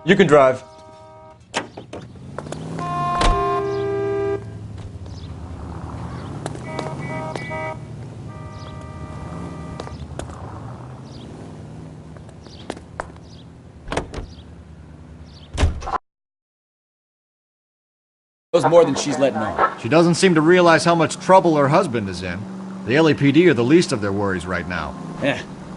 You can drive. Knows more than she's letting on. She doesn't seem to realize how much trouble her husband is in. The LAPD are the least of their worries right now.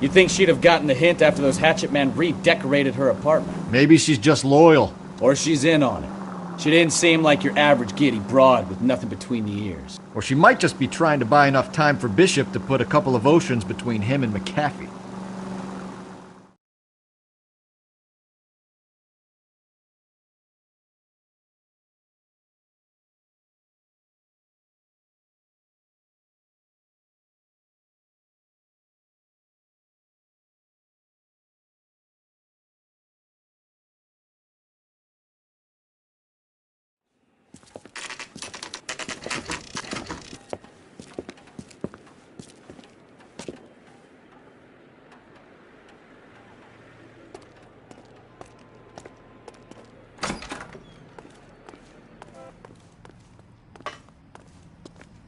You'd think she'd have gotten the hint after those hatchet men redecorated her apartment. Maybe she's just loyal. Or she's in on it. She didn't seem like your average giddy broad with nothing between the ears. Or she might just be trying to buy enough time for Bishop to put a couple of oceans between him and McAfee.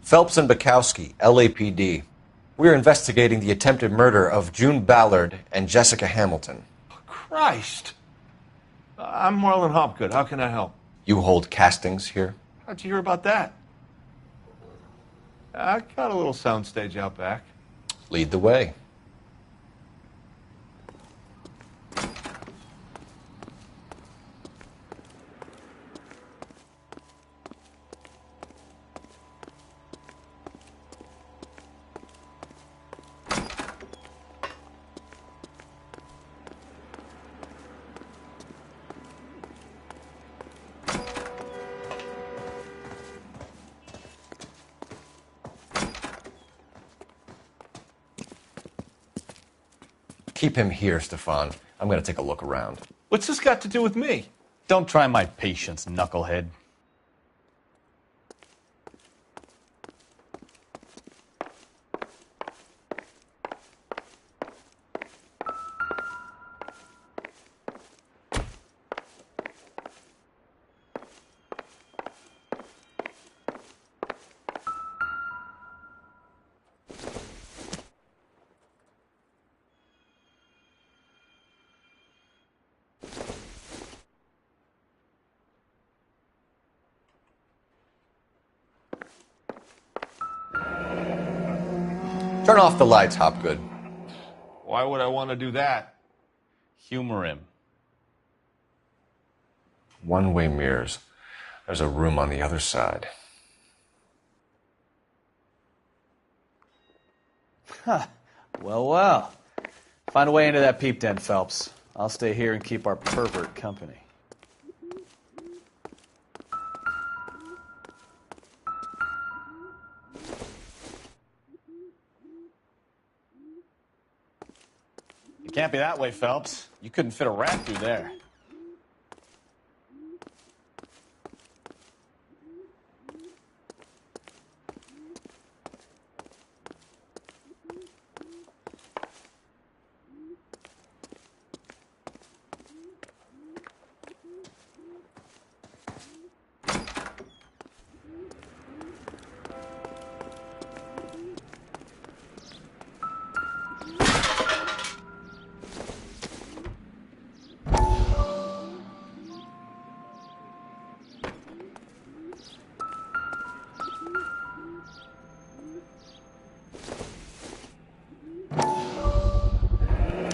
Phelps and Bukowski, LAPD. We're investigating the attempted murder of June Ballard and Jessica Hamilton. Christ! I'm Marlon Hopgood. How can I help? You hold castings here? How'd you hear about that? I got a little soundstage out back. Lead the way. Keep him here, Stefan. I'm going to take a look around. What's this got to do with me? Don't try my patience, knucklehead. Turn off the lights, Hopgood. Why would I want to do that? Humor him. One-way mirrors. There's a room on the other side. Well. Find a way into that peep den, Phelps. I'll stay here and keep our pervert company. It can't be that way, Phelps. You couldn't fit a rat through there.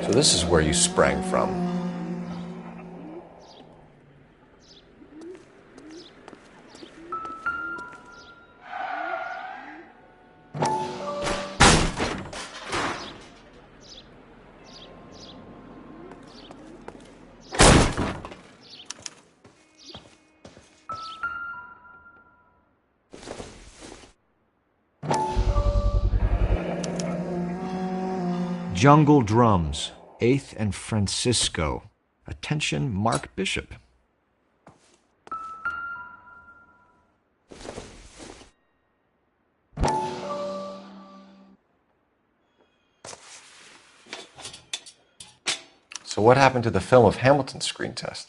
So this is where you sprang from. Jungle Drums, 8th and Francisco. Attention, Mark Bishop. So what happened to the film of Hamilton's screen test?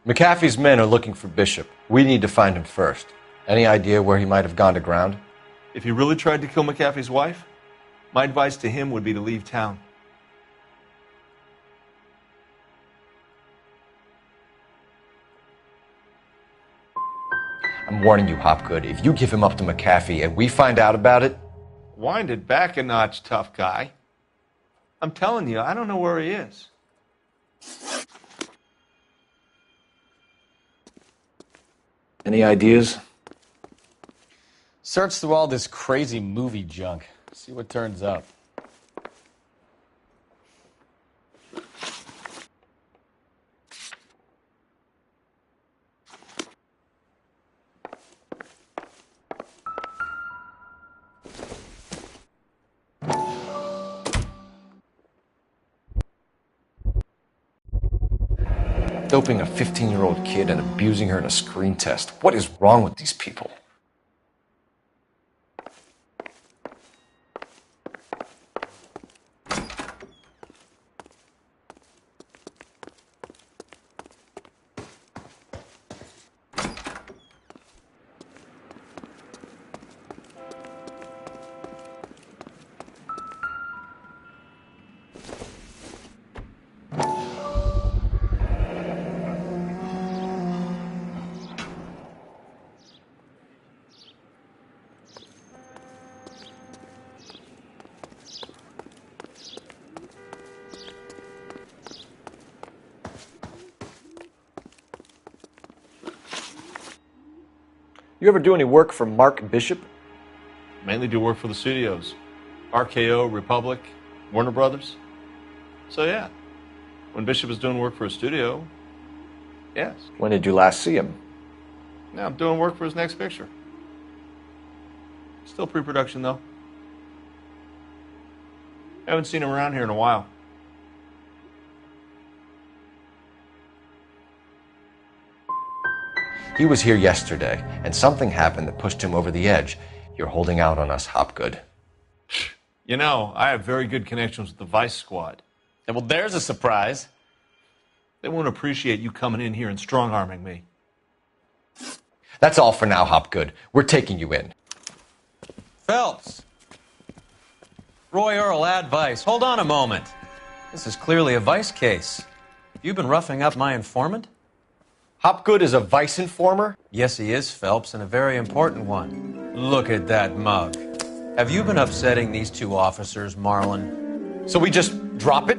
McAfee's men are looking for Bishop. We need to find him first. Any idea where he might have gone to ground? If he really tried to kill McAfee's wife, my advice to him would be to leave town. I'm warning you, Hopgood. If you give him up to McAfee and we find out about it... Wind it back a notch, tough guy. I'm telling you, I don't know where he is. Any ideas? Search through all this crazy movie junk. See what turns up. Doping a 15-year-old kid and abusing her in a screen test. What is wrong with these people? You ever do any work for Mark Bishop? Mainly do work for the studios. RKO, Republic, Warner Brothers. So yeah, when Bishop is doing work for a studio, yes. When did you last see him? Now I'm doing work for his next picture. Still pre-production though. Haven't seen him around here in a while. He was here yesterday, and something happened that pushed him over the edge. You're holding out on us, Hopgood. You know, I have very good connections with the Vice Squad. And well, there's a surprise. They won't appreciate you coming in here and strong-arming me. That's all for now, Hopgood. We're taking you in. Phelps. Roy Earl, ad Vice. Hold on a moment. This is clearly a Vice case. You've been roughing up my informant? Hopgood is a Vice informer? Yes, he is, Phelps, and a very important one. Look at that mug. Have you been upsetting these two officers, Marlin? So we just drop it?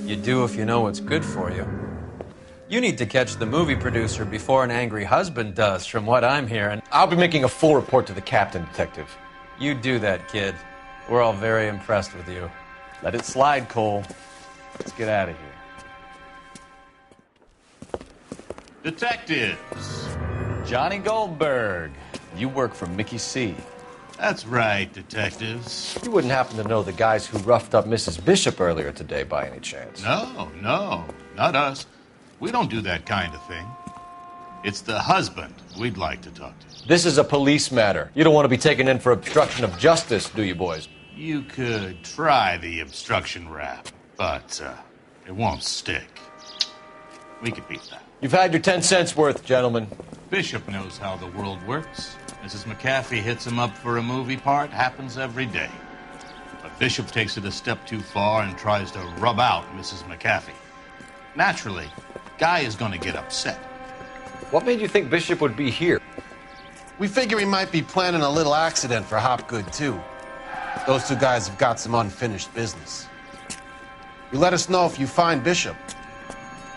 You do if you know what's good for you. You need to catch the movie producer before an angry husband does, from what I'm hearing. I'll be making a full report to the captain, Detective. You do that, kid. We're all very impressed with you. Let it slide, Cole. Let's get out of here. Detectives. Johnny Goldberg. You work for Mickey C. That's right, detectives. You wouldn't happen to know the guys who roughed up Mrs. Bishop earlier today by any chance? No, not us. We don't do that kind of thing. It's the husband we'd like to talk to. This is a police matter. You don't want to be taken in for obstruction of justice, do you, boys? You could try the obstruction rap, but it won't stick. We could beat that. You've had your 10 cents worth, gentlemen. Bishop knows how the world works. Mrs. McAfee hits him up for a movie part. Happens every day. But Bishop takes it a step too far and tries to rub out Mrs. McAfee. Naturally, Guy is going to get upset. What made you think Bishop would be here? We figure he might be planning a little accident for Hopgood, too. Those two guys have got some unfinished business. You let us know if you find Bishop.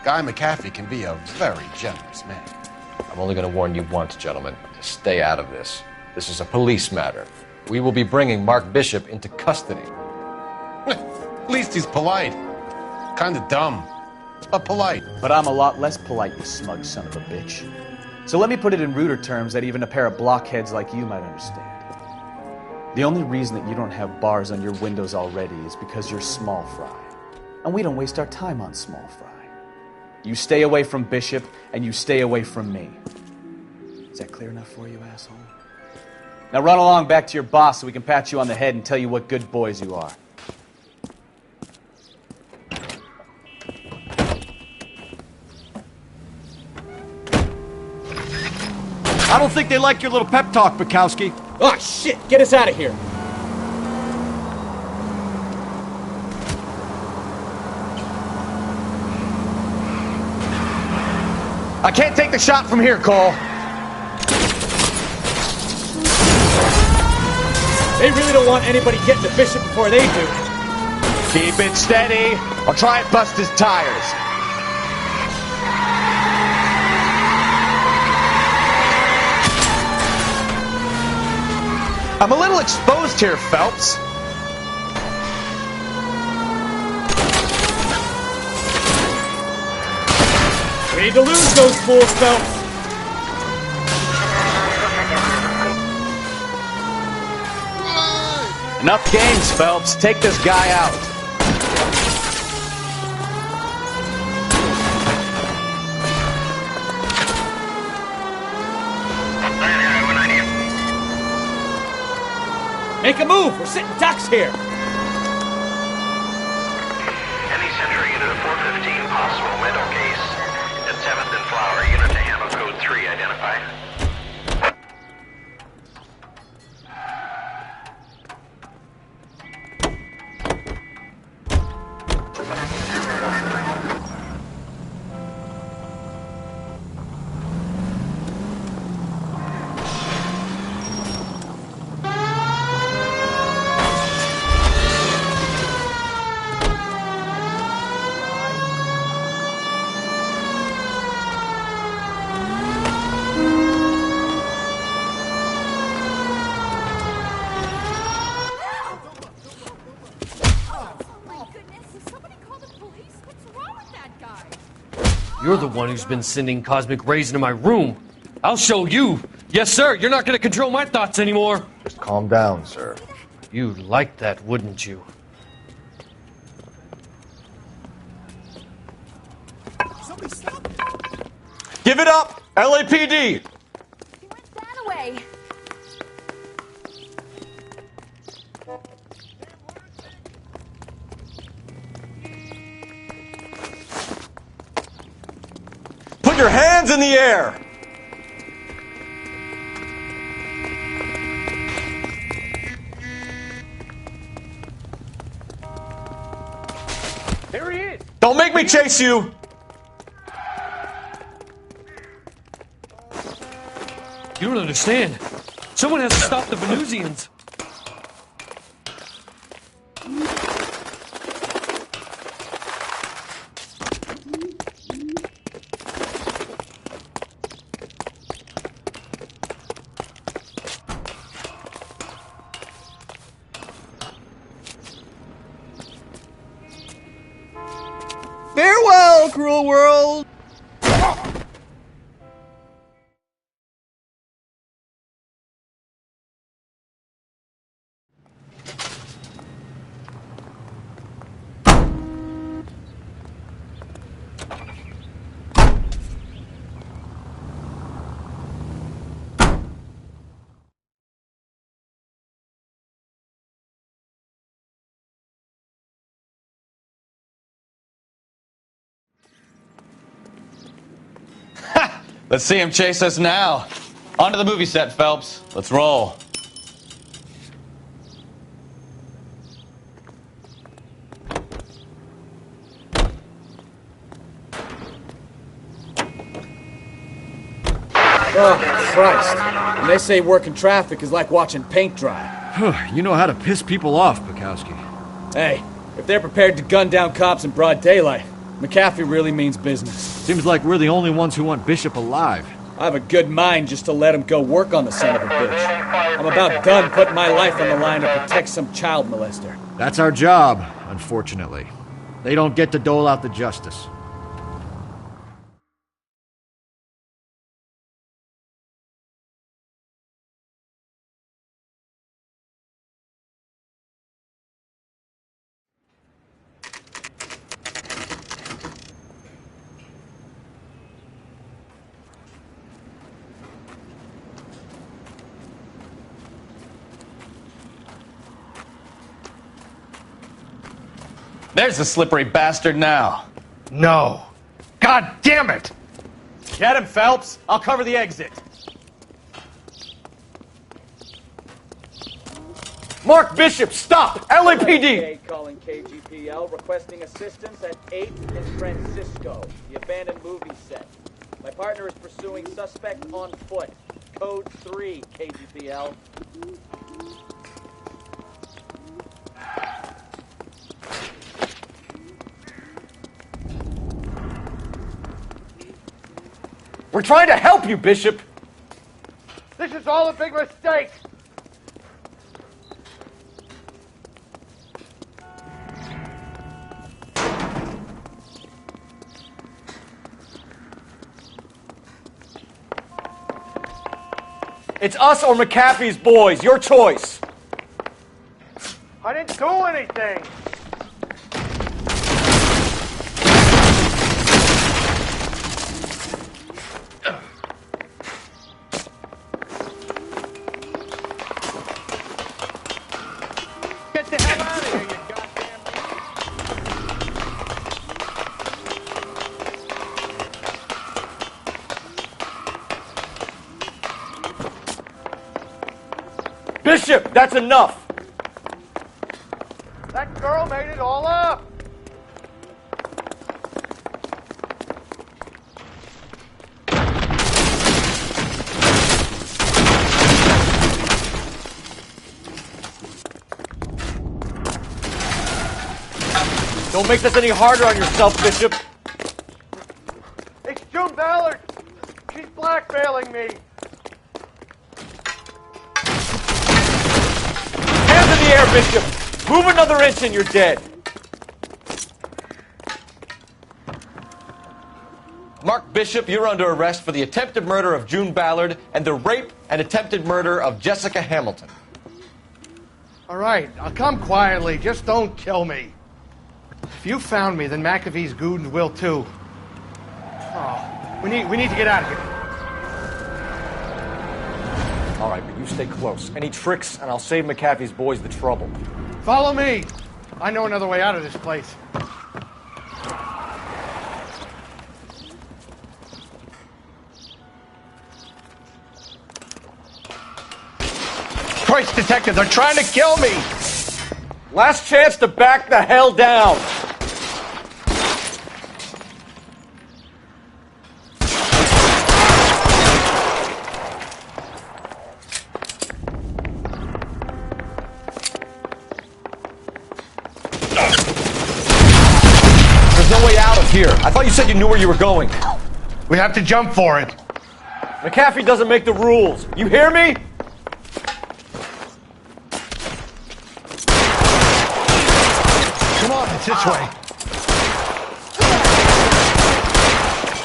Guy McAfee can be a very generous man. I'm only going to warn you once, gentlemen, to stay out of this. This is a police matter. We will be bringing Mark Bishop into custody. At least he's polite. Kind of dumb, but polite. But I'm a lot less polite, you smug son of a bitch. So let me put it in ruder terms that even a pair of blockheads like you might understand. The only reason that you don't have bars on your windows already is because you're small fry. And we don't waste our time on small fry. You stay away from Bishop, and you stay away from me. Is that clear enough for you, asshole? Now run along back to your boss so we can pat you on the head and tell you what good boys you are. I don't think they like your little pep talk, Bukowski. Oh, shit! Get us out of here! I can't take the shot from here, Cole. They really don't want anybody getting to Bishop before they do. Keep it steady. I'll try and bust his tires. I'm a little exposed here, Phelps. We need to lose those fools, Phelps. Enough games, Phelps. Take this guy out. Make a move! We're sitting ducks here! Any Central unit of 415 possible mental case at 7th and Flower. Unit to handle code 3 identified. You're the one who's been sending cosmic rays into my room. I'll show you. Yes, sir. You're not going to control my thoughts anymore. Just calm down, sir. You'd like that, wouldn't you? Give it up! LAPD! He went that way. Put your hands in the air! There he is! Don't make me chase you! You don't understand. Someone has to stop the Venusians. Farewell, cruel world! Let's see him chase us now. Onto the movie set, Phelps. Let's roll. Oh, Christ. And they say working traffic is like watching paint dry. You know how to piss people off, Bukowski. Hey, if they're prepared to gun down cops in broad daylight, McAfee really means business. Seems like we're the only ones who want Bishop alive. I have a good mind just to let him go work on the son of a bitch. I'm about done putting my life on the line to protect some child molester. That's our job, unfortunately. They don't get to dole out the justice. There's the slippery bastard now. No. God damn it! Get him, Phelps. I'll cover the exit. Mark Bishop, stop! LAPD! Okay, calling KGPL, requesting assistance at 8th in Francisco, the abandoned movie set. My partner is pursuing suspect on foot. Code 3, KGPL. We're trying to help you, Bishop! This is all a big mistake! It's us or McAfee's boys. Your choice. I didn't do anything! Get the hell out of here, you goddamn... Bishop, that's enough! That girl made it all up! Don't make this any harder on yourself, Bishop. It's June Ballard! She's blackmailing me! Hands in the air, Bishop! Move another inch and you're dead. Mark Bishop, you're under arrest for the attempted murder of June Ballard and the rape and attempted murder of Jessica Hamilton. All right, I'll come quietly. Just don't kill me. If you found me, then McAfee's goons will too. Oh, we need to get out of here. All right, but you stay close. Any tricks, and I'll save McAfee's boys the trouble. Follow me. I know another way out of this place. Christ, detective, they're trying to kill me! Last chance to back the hell down! There's no way out of here. I thought you said you knew where you were going. We have to jump for it. McAfee doesn't make the rules. You hear me? Come on, it's this way.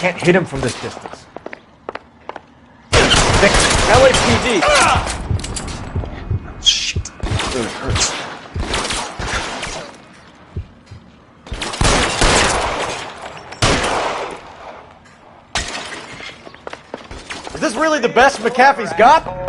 Can't hit him from this distance. LAPD! Shit. It really hurts. Is this really the best McAfee's got?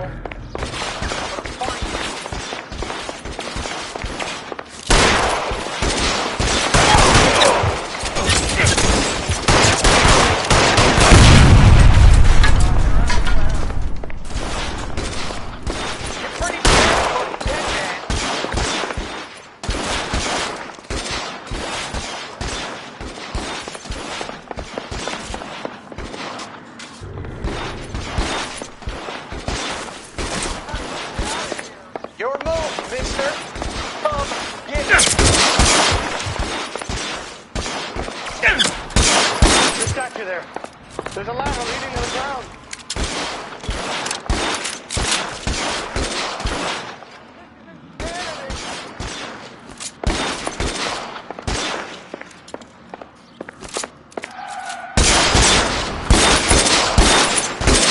Your move, mister. Come get it. Who's got you there? There's a ladder leading to the ground.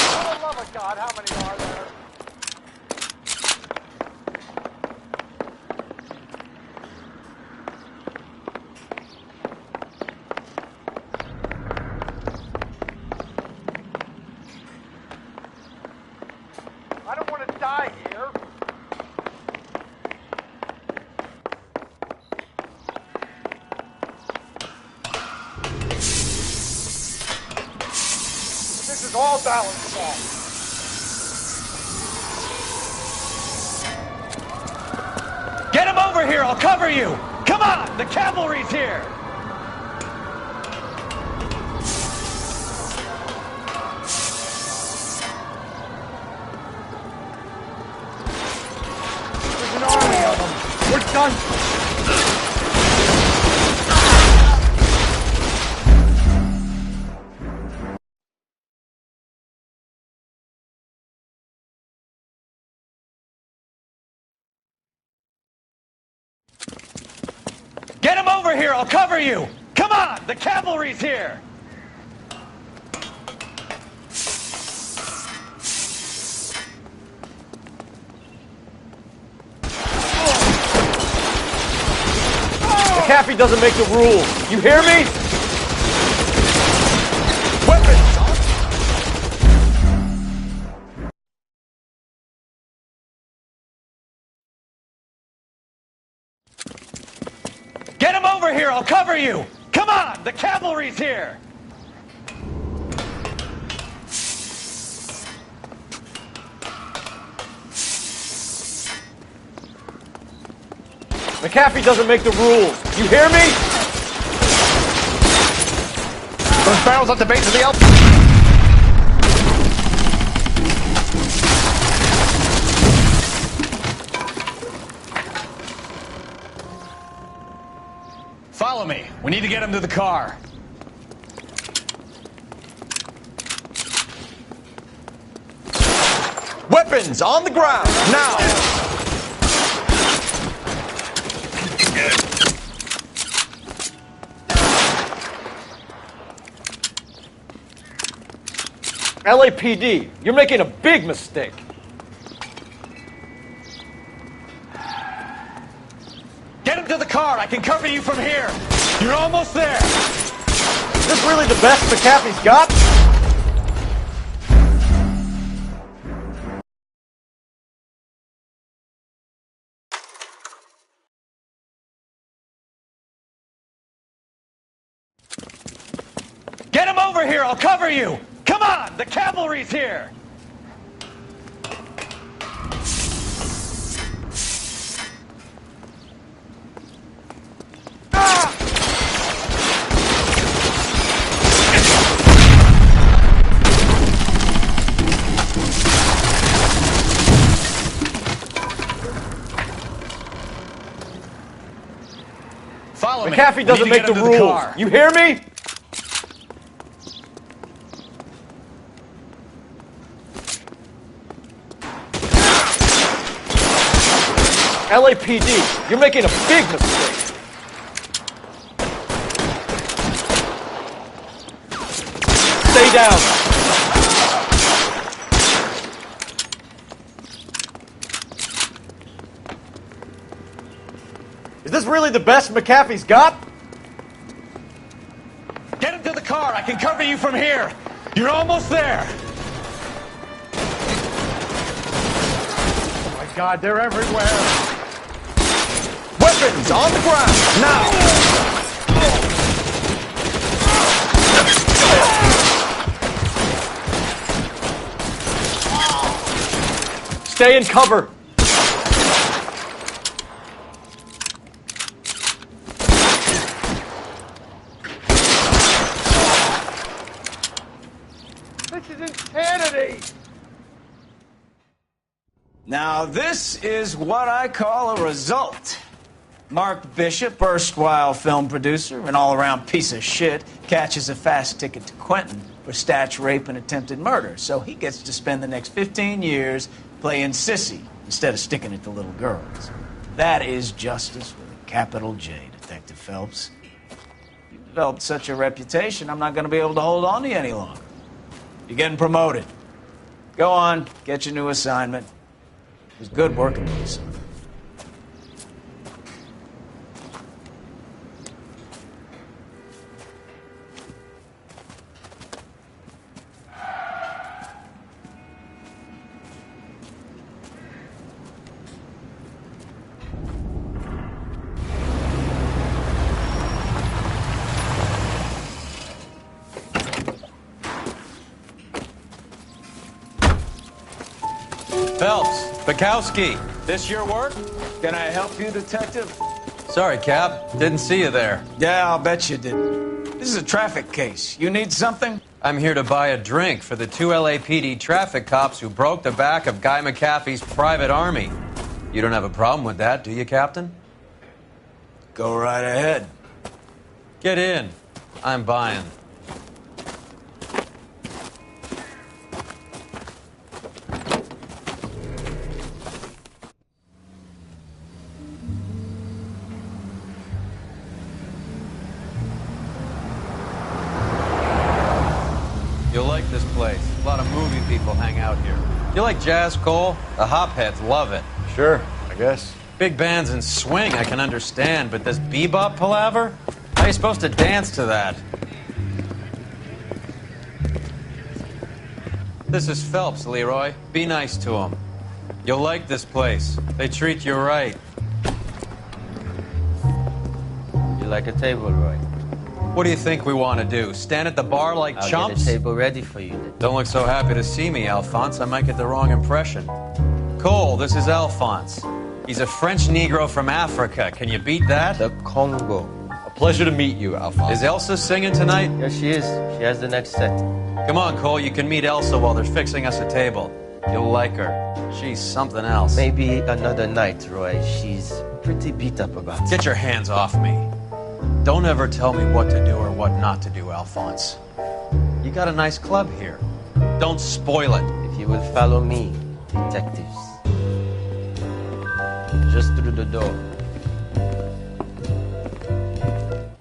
For the love of God, how many are there? I don't want to die here. This is all Ballard's fault. over here, I'll cover you! Come on, the cavalry's here! There's an army of them. We're done. Get him over here, I'll cover you! Come on, the cavalry's here! McAfee doesn't make the rules. You hear me? Weapons! Get him over here, I'll cover you! Come on, the cavalry's here! McAfee doesn't make the rules. You hear me? Those barrels at the base of the elbow. Follow me. We need to get him to the car. Weapons on the ground, now! LAPD, you're making a big mistake. Get him to the car. I can cover you from here. You're almost there. Is this really the best McAfee's got? Get him over here. I'll cover you. Come on. The cavalry's here. Follow me. McAfee doesn't make the rules. You hear me? LAPD, you're making a big mistake. Stay down. Is this really the best McAfee's got? Get him to the car. I can cover you from here. You're almost there. Oh my God, they're everywhere. Weapons on the ground, now! Stay in cover. This is insanity. Now, this is what I call a result. Mark Bishop, erstwhile film producer, an all-around piece of shit, catches a fast ticket to Quentin for statch rape and attempted murder. So he gets to spend the next 15 years playing sissy instead of sticking it to little girls. That is justice with a capital J, Detective Phelps. You've developed such a reputation, I'm not going to be able to hold on to you any longer. You're getting promoted. Go on, get your new assignment. It was good working with you, son. Phelps, Bukowski, This your work? Can I help you, Detective? Sorry, Cap. Didn't see you there. Yeah, I'll bet you didn't. This is a traffic case. You need something? I'm here to buy a drink for the 2 LAPD traffic cops who broke the back of Guy McAfee's private army. You don't have a problem with that, do you, Captain? Go right ahead. Get in. I'm buying. You'll like this place. A lot of movie people hang out here. You like jazz, Cole? The hopheads love it. Sure, I guess. Big bands and swing I can understand, but this bebop palaver? How are you supposed to dance to that? This is Phelps, Leroy. Be nice to him. You'll like this place. They treat you right. You like a table, Roy? What do you think we want to do? Stand at the bar like I'll chumps? get a table ready for you then. Don't look so happy to see me, Alphonse. I might get the wrong impression. Cole, this is Alphonse. He's a French Negro from Africa. Can you beat that? The Congo. A pleasure to meet you, Alphonse. Is Elsa singing tonight? Yes, she is. She has the next set. Come on, Cole. You can meet Elsa while they're fixing us a table. You'll like her. She's something else. Maybe another night, Roy. She's pretty beat up about it. Get your hands off me. Don't ever tell me what to do or what not to do, Alphonse. You got a nice club here. Don't spoil it. If you will follow me, detectives. Just through the door.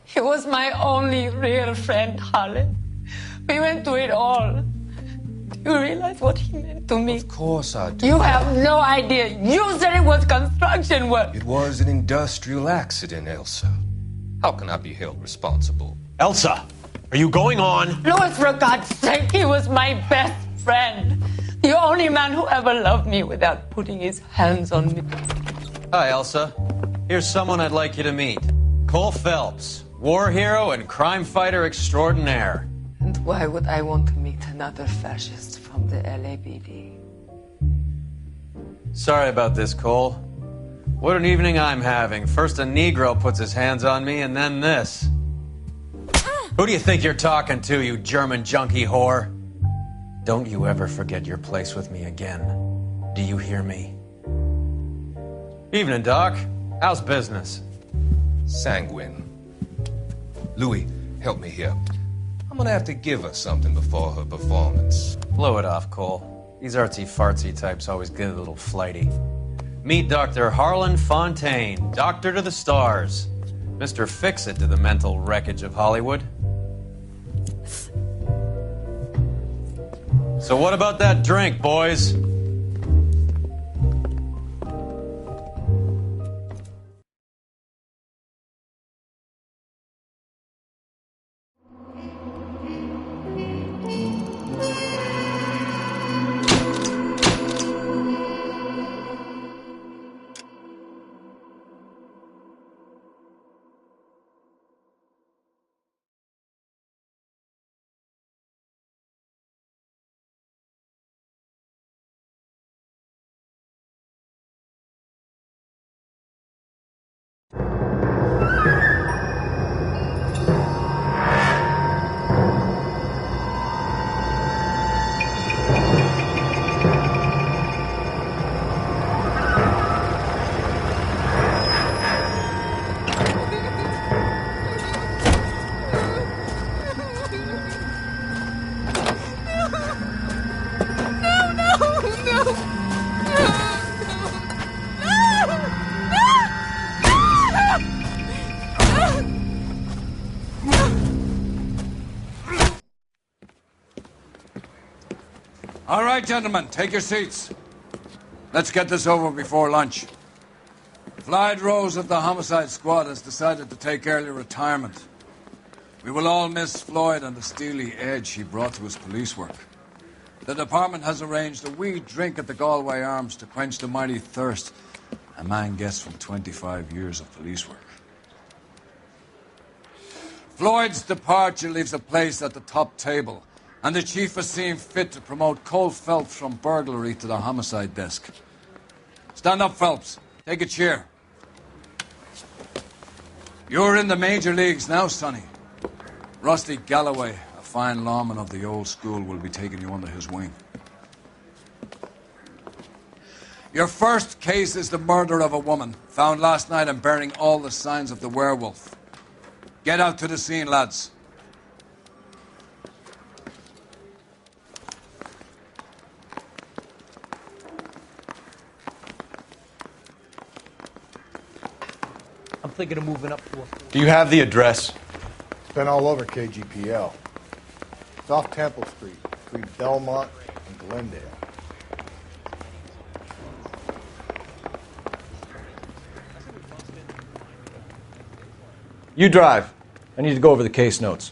He was my only real friend, Harlan. We went through it all. Do you realize what he meant to me? Of course I do. You have no idea. You said it was construction work. It was an industrial accident, Elsa. How can I be held responsible? Elsa, are you going on? Louis, for God's sake, he was my best friend. The only man who ever loved me without putting his hands on me. Hi, Elsa. Here's someone I'd like you to meet. Cole Phelps, war hero and crime fighter extraordinaire. And why would I want to meet another fascist from the LAPD? Sorry about this, Cole. What an evening I'm having. First a Negro puts his hands on me, and then this. Who do you think you're talking to, you German junkie whore? Don't you ever forget your place with me again. Do you hear me? Evening, Doc. How's business? Sanguine. Louis, help me here. I'm gonna have to give her something before her performance. Blow it off, Cole. These artsy-fartsy types always get a little flighty. Meet Dr. Harlan Fontaine, doctor to the stars. Mr. Fix-It to the mental wreckage of Hollywood. So what about that drink, boys? All right, gentlemen, take your seats. Let's get this over before lunch. Floyd Rose of the Homicide Squad has decided to take early retirement. We will all miss Floyd and the steely edge he brought to his police work. The department has arranged a wee drink at the Galway Arms to quench the mighty thirst a man gets from 25 years of police work. Floyd's departure leaves a place at the top table, and the chief has seen fit to promote Cole Phelps from burglary to the homicide desk. It's Stand up, Phelps. Take a chair. You're in the major leagues now, Sonny. Rusty Galloway, a fine lawman of the old school, will be taking you under his wing. Your first case is the murder of a woman, found last night and bearing all the signs of the werewolf. Get out to the scene, lads. I'm thinking of moving up to a... Do you have the address? It's been all over KGPL. It's off Temple Street, between Belmont and Glendale. You drive. I need to go over the case notes.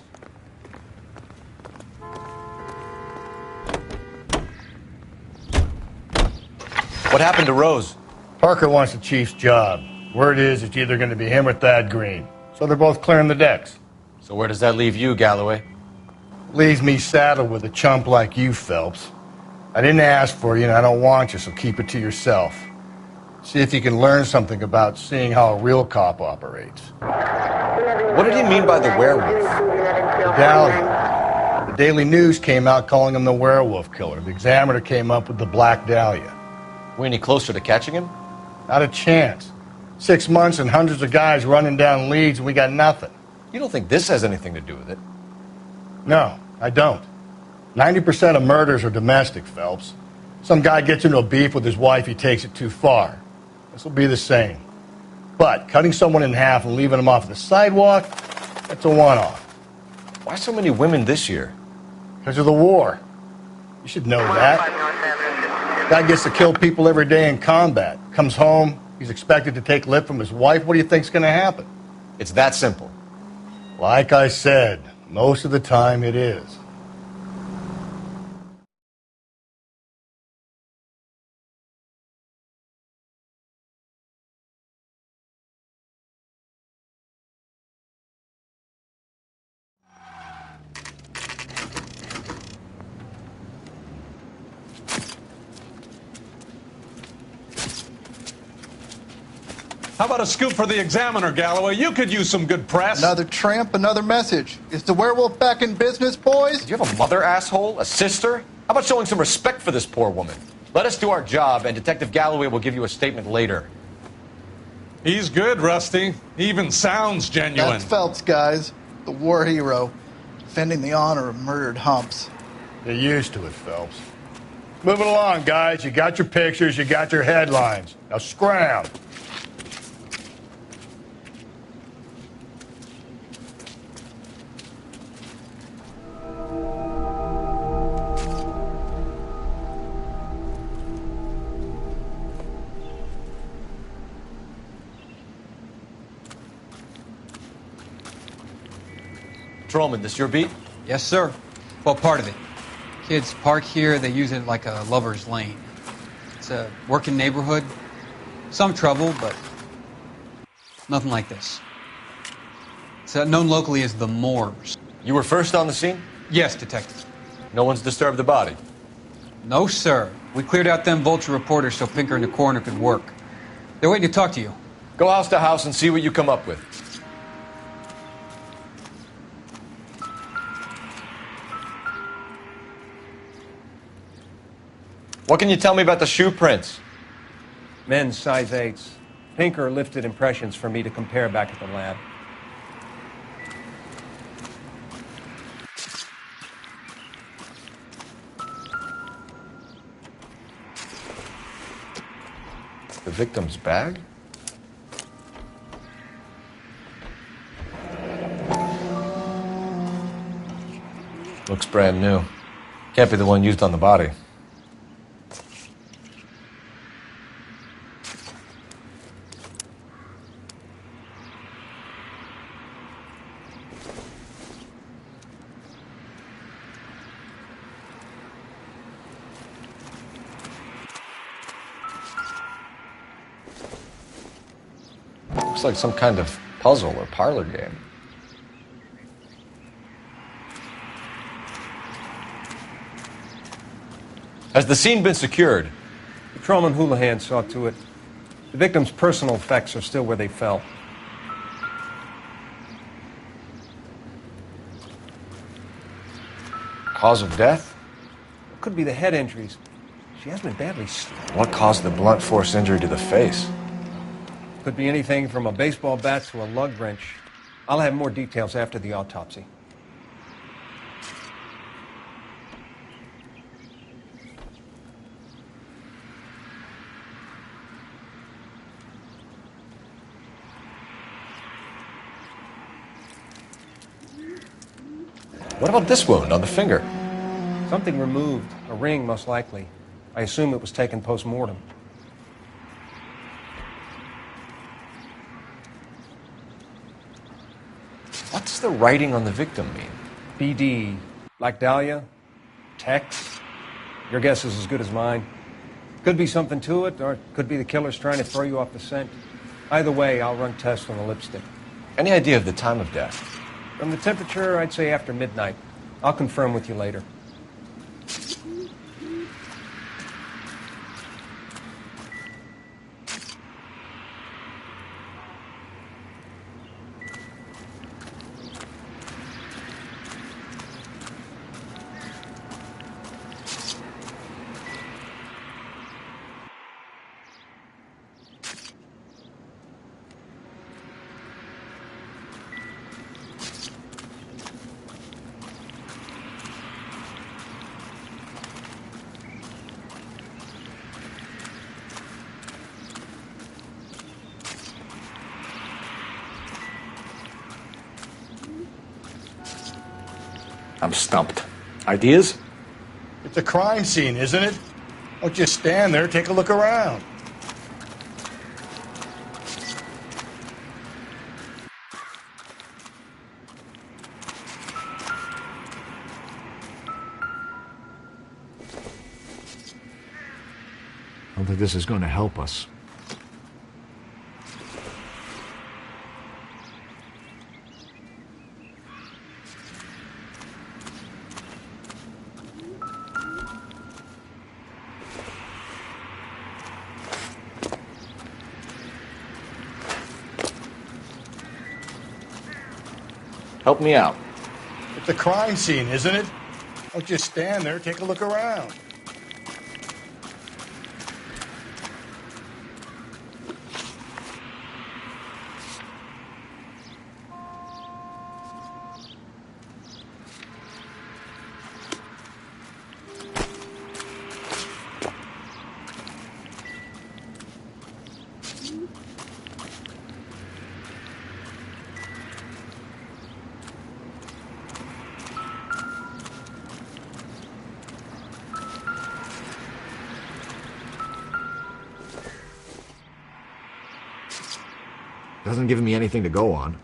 What happened to Rose? Parker wants the chief's job. Word is it's either going to be him or Thad Green. So they're both clearing the decks. So where does that leave you, Galloway? Leaves me saddled with a chump like you, Phelps. I didn't ask for you and I don't want you, so keep it to yourself. See if you can learn something about seeing how a real cop operates. What did he mean by the werewolf? The Dahlia. The Daily News came out calling him the werewolf killer. The Examiner came up with the Black Dahlia. We any closer to catching him? Not a chance. 6 months and hundreds of guys running down leads and we got nothing. You don't think this has anything to do with it? No, I don't. 90% of murders are domestic, Phelps. Some guy gets into a beef with his wife, he takes it too far. This will be the same. But cutting someone in half and leaving them off the sidewalk, that's a one-off. Why so many women this year? Because of the war. You should know that. Guy gets to kill people every day in combat. Comes home, he's expected to take lip from his wife. What do you think's going to happen? It's that simple. Like I said, most of the time it is. How about a scoop for the Examiner, Galloway? You could use some good press. Another tramp, another message. Is the werewolf back in business, boys? Do you have a mother, asshole? A sister? How about showing some respect for this poor woman? Let us do our job, and Detective Galloway will give you a statement later. He's good, Rusty. He even sounds genuine. That's Phelps, guys. The war hero. Defending the honor of murdered humps. Get used to it, Phelps. Moving along, guys. You got your pictures, you got your headlines. Now scram. Patrolman, this your beat? Yes, sir. Well, part of it. Kids park here, they use it like a lover's lane. It's a working neighborhood. Some trouble, but nothing like this. It's known locally as the Moors. You were first on the scene? Yes, detective. No one's disturbed the body? No, sir. We cleared out them vulture reporters so Pinker and the coroner could work. They're waiting to talk to you. Go house to house and see what you come up with. What can you tell me about the shoe prints? Men's size 8s. Pinker lifted impressions for me to compare back at the lab. The victim's bag? Looks brand new. Can't be the one used on the body. Looks like some kind of puzzle or parlor game. Has the scene been secured? Patrolman Houlihan saw to it. The victim's personal effects are still where they fell. Cause of death? It could be the head injuries. She has been badly What caused the blunt force injury to the face? Could be anything from a baseball bat to a lug wrench. I'll have more details after the autopsy. What about this wound on the finger? Something removed. A ring, most likely. I assume it was taken post-mortem. What does the writing on the victim mean? BD. Like Dahlia? Tex? Your guess is as good as mine. Could be something to it, or it could be the killer's trying to throw you off the scent. Either way, I'll run tests on the lipstick. Any idea of the time of death? From the temperature, I'd say after midnight. I'll confirm with you later. I'm stumped. Ideas? It's a crime scene, isn't it? Don't just stand there, take a look around. I don't think this is going to help us. Help me out. It's a crime scene, isn't it? Don't just stand there, take a look around. Doesn't give me anything to go on.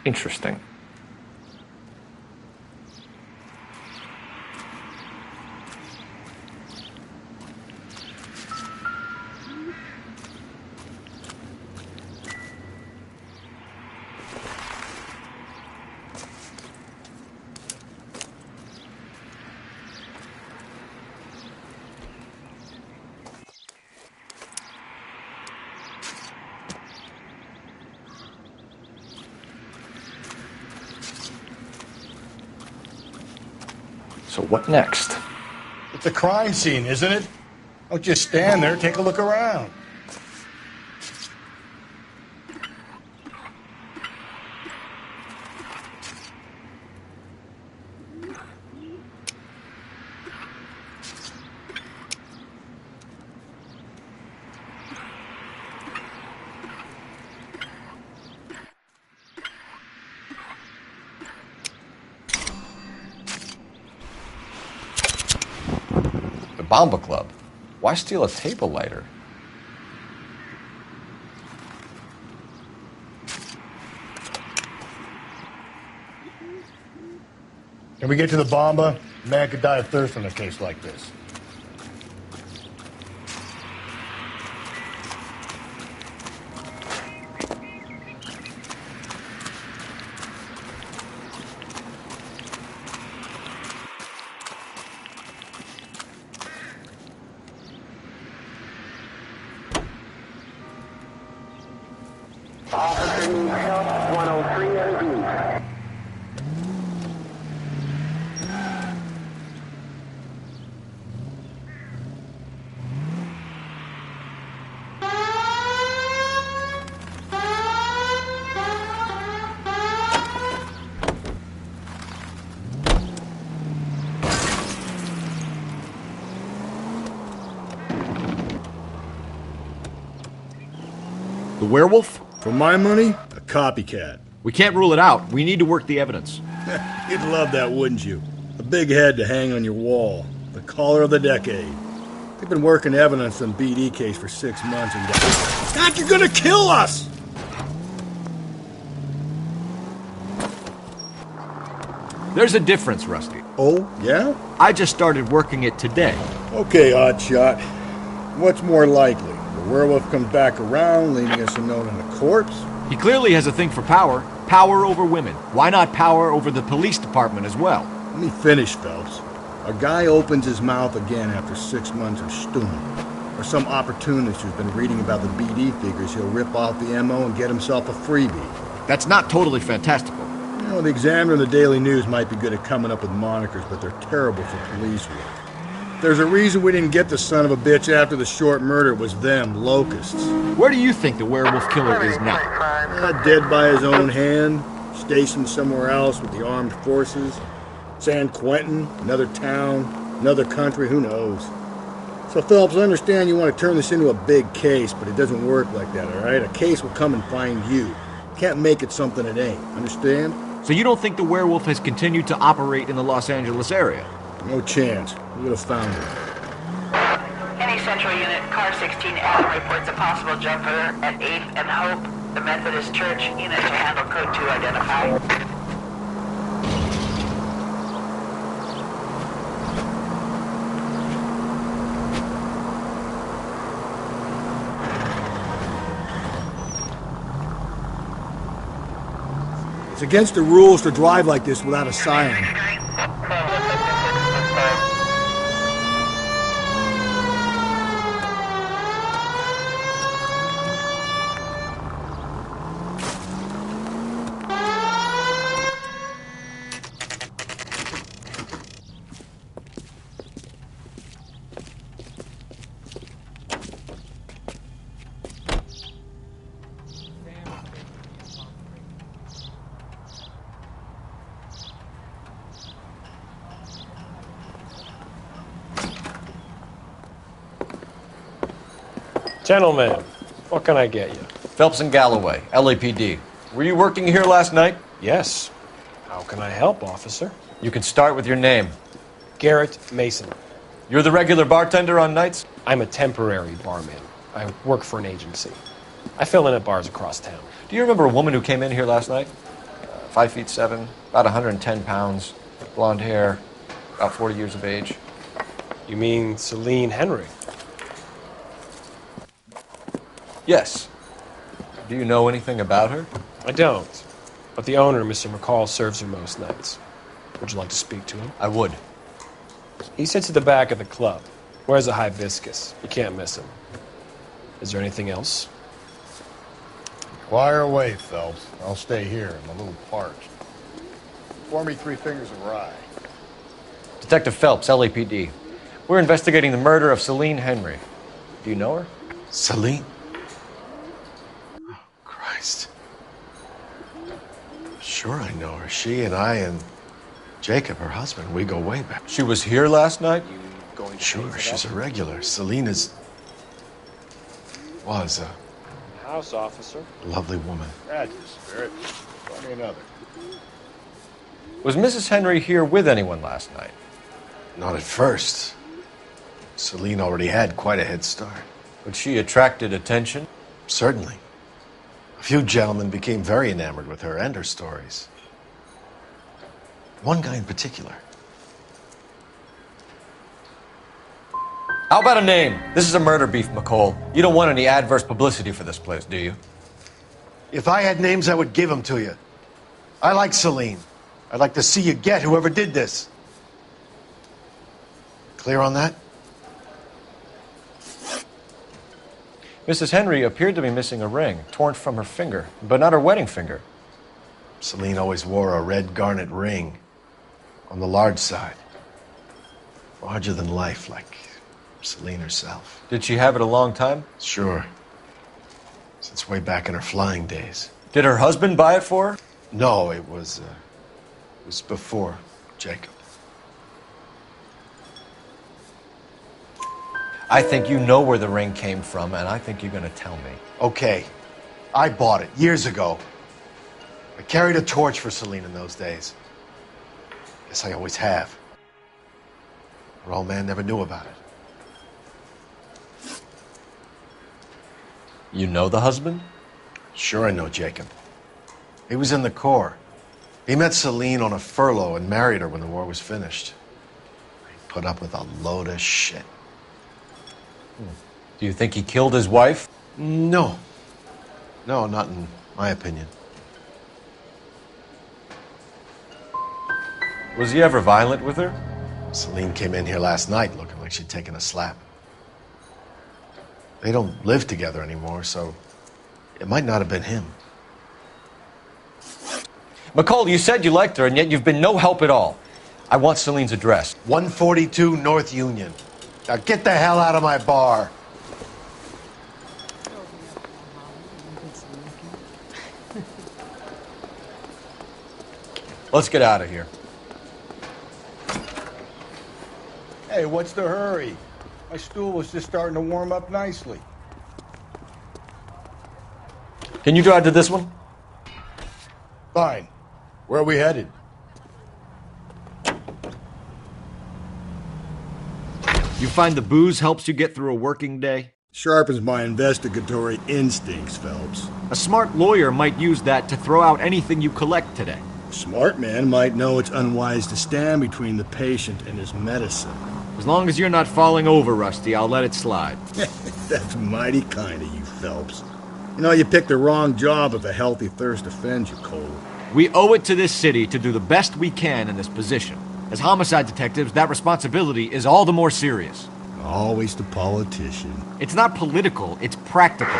Interesting. So what next? It's a crime scene, isn't it? Don't just stand there, take a look around. Bomba Club. Why steal a table lighter? Can we get to the Bomba? A man could die of thirst in a case like this. Officer needs help, 103 MD. The werewolf? For my money, a copycat. We can't rule it out. We need to work the evidence. You'd love that, wouldn't you? A big head to hang on your wall. The caller of the decade. They've been working evidence on BD case for 6 months and... God, you're gonna kill us! There's a difference, Rusty. Oh, yeah? I just started working it today. Okay, Oddshot. What's more likely? The werewolf comes back around, leaving us a note on the corpse? He clearly has a thing for power. Power over women. Why not power over the police department as well? Let me finish, Phelps. A guy opens his mouth again after 6 months of stewing. Or some opportunist who's been reading about the BD figures he'll rip off the MO and get himself a freebie. That's not totally fantastical. You know, the Examiner and the Daily News might be good at coming up with monikers, but they're terrible for police work. There's a reason we didn't get the son of a bitch after the short murder. It was them, locusts. Where do you think the werewolf killer is now? Dead by his own hand, stationed somewhere else with the armed forces. San Quentin, another town, another country, who knows? So, Phelps, I understand you want to turn this into a big case, but it doesn't work like that, all right? A case will come and find you. Can't make it something it ain't, understand? So you don't think the werewolf has continued to operate in the Los Angeles area? No chance. We would have found him. Any Central Unit, Car 16L reports a possible jumper at 8th and Hope. The Methodist Church unit to handle code 2 identified. It's against the rules to drive like this without a siren. Gentlemen, what can I get you? Phelps and Galloway, LAPD. Were you working here last night? Yes. How can I help, officer? You can start with your name. Garrett Mason. You're the regular bartender on nights? I'm a temporary barman. I work for an agency. I fill in at bars across town. Do you remember a woman who came in here last night? 5'7", about 110 pounds, blonde hair, about 40 years of age. You mean Celine Henry? Yes. Do you know anything about her? I don't. But the owner, Mr. McCall, serves her most nights. Would you like to speak to him? I would. He sits at the back of the club. Wears a hibiscus. You can't miss him. Is there anything else? Fire away, Phelps. I'll stay here. I'm a little parched. Pour me 3 fingers of rye. Detective Phelps, LAPD. We're investigating the murder of Celine Henry. Do you know her? Celine? Oh, Christ. Sure I know her. She and I and Jacob, her husband, we go way back. She was here last night? Sure, she's a regular. Celine was a House officer. lovely woman. That's the spirit. Pour me another. Was Mrs. Henry here with anyone last night? Not at first. Celine already had quite a head start. But she attracted attention? Certainly. A few gentlemen became very enamored with her and her stories. One guy in particular. How about a name? This is a murder beef, McCall. You don't want any adverse publicity for this place, do you? If I had names, I would give them to you. I like Celine. I'd like to see you get whoever did this. Clear on that? Mrs. Henry appeared to be missing a ring, torn from her finger, but not her wedding finger. Celine always wore a red garnet ring on the large side. Larger than life, like Celine herself. Did she have it a long time? Sure. Since way back in her flying days. Did her husband buy it for her? No, it was before Jacob. I think you know where the ring came from, and I think you're going to tell me. Okay. I bought it years ago. I carried a torch for Celine in those days. Guess I always have. Her old man never knew about it. You know the husband? Sure I know Jacob. He was in the Corps. He met Celine on a furlough and married her when the war was finished. He put up with a load of shit. Do you think he killed his wife? No. No, not in my opinion. Was he ever violent with her? Celine came in here last night looking like she'd taken a slap. They don't live together anymore, so it might not have been him. McCall, you said you liked her, and yet you've been no help at all. I want Celine's address. 142 North Union. Now get the hell out of my bar. Let's get out of here. Hey, what's the hurry? My stool was just starting to warm up nicely. Can you drive to this one? Fine. Where are we headed? You find the booze helps you get through a working day? Sharpens my investigatory instincts, Phelps. A smart lawyer might use that to throw out anything you collect today. A smart man might know it's unwise to stand between the patient and his medicine. As long as you're not falling over, Rusty, I'll let it slide. That's mighty kind of you, Phelps. You know, you picked the wrong job if a healthy thirst offends you, Cole. We owe it to this city to do the best we can in this position. As homicide detectives, that responsibility is all the more serious. Always the politician. It's not political, it's practical.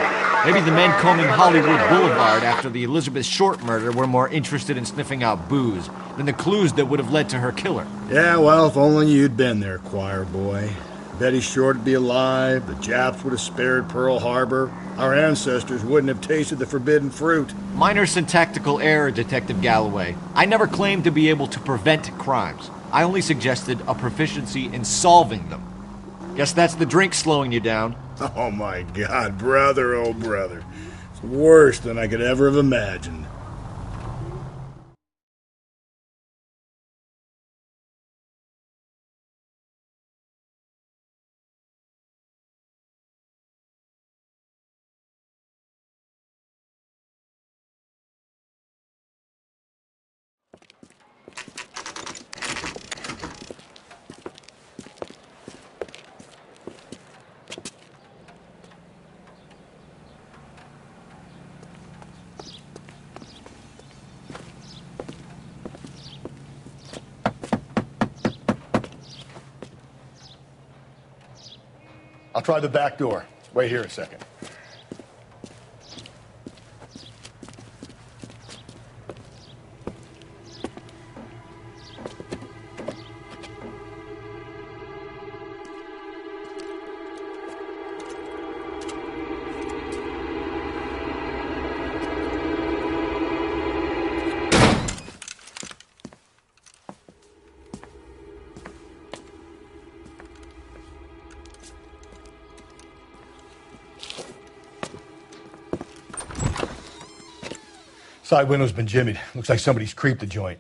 Maybe the men combing Hollywood Boulevard after the Elizabeth Short murder were more interested in sniffing out booze than the clues that would have led to her killer. Yeah, well, if only you'd been there, choir boy. Betty Short would be alive, the Japs would have spared Pearl Harbor, our ancestors wouldn't have tasted the forbidden fruit. Minor syntactical error, Detective Galloway. I never claimed to be able to prevent crimes. I only suggested a proficiency in solving them. Guess that's the drink slowing you down. Oh my God, brother, oh brother. It's worse than I could ever have imagined. I'll try the back door. Wait here a second. Side window's been jimmied. Looks like somebody's creeped the joint.